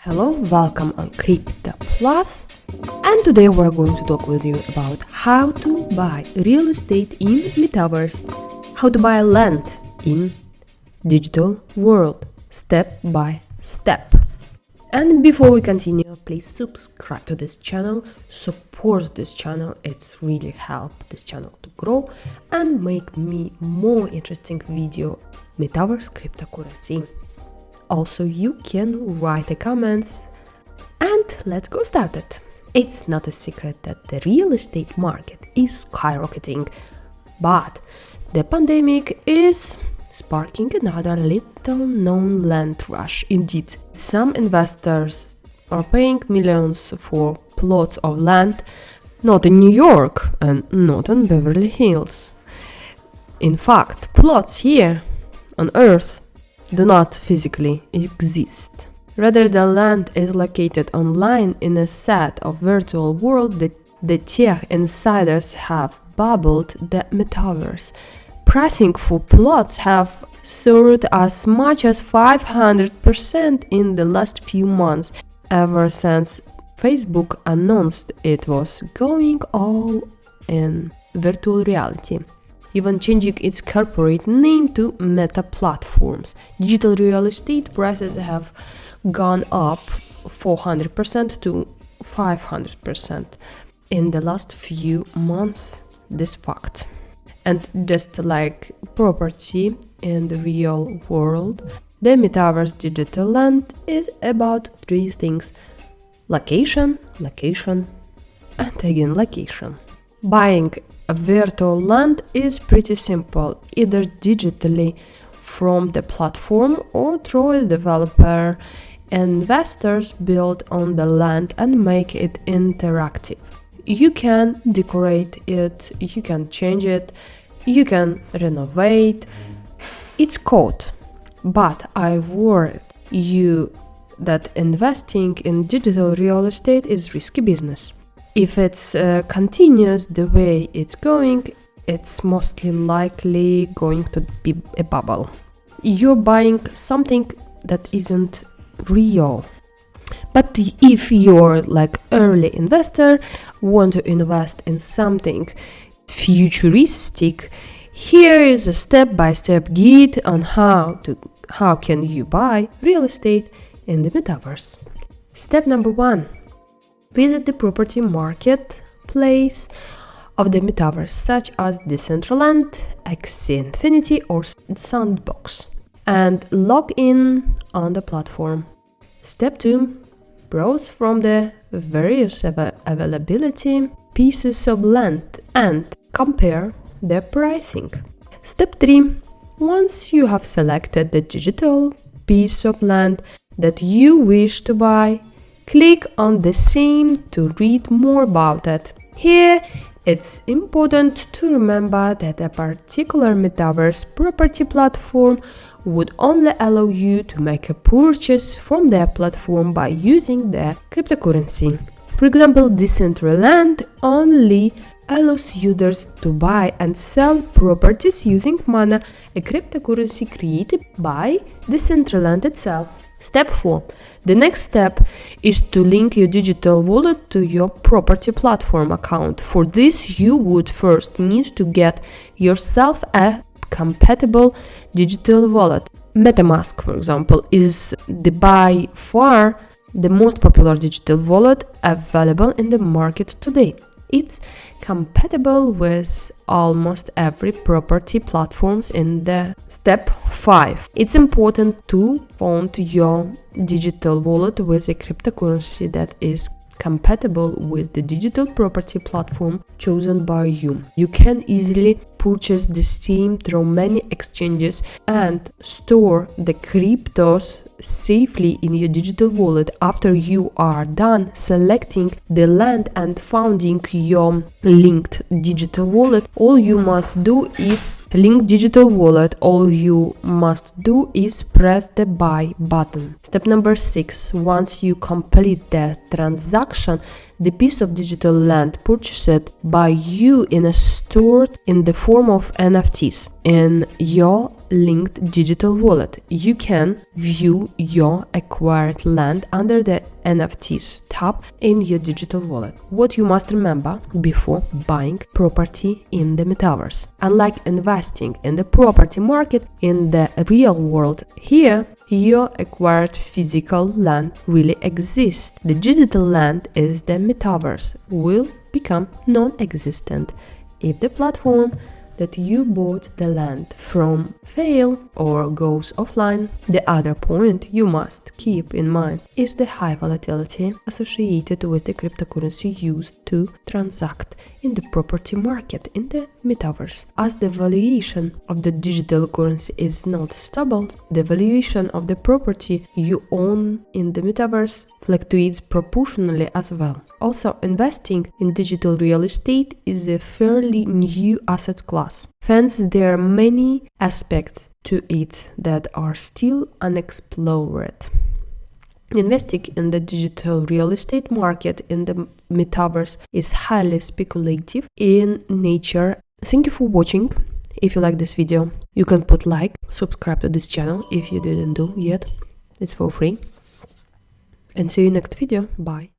Hello, welcome on Crypto Plus, and today we're going to talk with you about how to buy real estate in Metaverse, how to buy land in digital world, step by step. And before we continue, please subscribe to this channel, support this channel, it's really help this channel to grow and make me more interesting video Metaverse cryptocurrency. Also, you can write the comments and let's go started. It's not a secret that the real estate market is skyrocketing, but the pandemic is sparking another little known land rush. Indeed, some investors are paying millions for plots of land, not in New York and not in Beverly Hills. In fact, plots here on Earth do not physically exist. Rather, the land is located online in a set of virtual world that the tech insiders have bubbled the Metaverse. Pricing for plots have soared as much as 500% in the last few months, ever since Facebook announced it was going all in virtual reality, even changing its corporate name to Meta Platforms. Digital real estate prices have gone up 400% to 500% in the last few months, this fact. And just like property in the real world, the Metaverse digital land is about three things: location, location, and again location. Buying a virtual land is pretty simple, either digitally from the platform or through a developer. Investors build on the land and make it interactive. You can decorate it, you can change it, you can renovate. It's code, but I warn you that investing in digital real estate is risky business. If it's continues the way it's going, it's mostly likely going to be a bubble. You're buying something that isn't real. But if you're like early investor, want to invest in something futuristic, here is a step-by-step guide on how can you buy real estate in the Metaverse. Step number 1. Visit the property marketplace of the Metaverse, such as Decentraland, Axie Infinity, or Sandbox, and log in on the platform. Step 2. Browse from the various availability pieces of land and compare their pricing. Step 3. Once you have selected the digital piece of land that you wish to buy, click on the same to read more about it. Here, it's important to remember that a particular Metaverse property platform would only allow you to make a purchase from their platform by using their cryptocurrency. For example, Decentraland only allows users to buy and sell properties using Mana, a cryptocurrency created by Decentraland itself. Step 4. The next step is to link your digital wallet to your property platform account. For this, you would first need to get yourself a compatible digital wallet. MetaMask, for example, is by far the most popular digital wallet available in the market today. It's compatible with almost every property platforms in the Step 5. It's important to fund your digital wallet with a cryptocurrency that is compatible with the digital property platform chosen by you. You can easily purchase the same through many exchanges and store the cryptos safely in your digital wallet. After you are done selecting the land and founding your linked digital wallet, all you must do is press the buy button. Step number 6. Once you complete the transaction, the piece of digital land purchased by you is stored in the form of NFTs in your linked digital wallet. You can view your acquired land under the NFTs tab in your digital wallet. What you must remember before buying property in the metaverse: unlike investing in the property market in the real world, here your acquired physical land really exists. The digital land is the metaverse will become non-existent if the platform that you bought the land from fail or goes offline. The other point you must keep in mind is the high volatility associated with the cryptocurrency used to transact in the property market in the metaverse. As the valuation of the digital currency is not stable, the valuation of the property you own in the metaverse fluctuates proportionally as well. Also, investing in digital real estate is a fairly new asset class. Hence, there are many aspects to it that are still unexplored. Investing in the digital real estate market in the metaverse is highly speculative in nature. Thank you for watching. If you like this video, you can put like, subscribe to this channel if you didn't do yet. It's for free. And see you next video. Bye.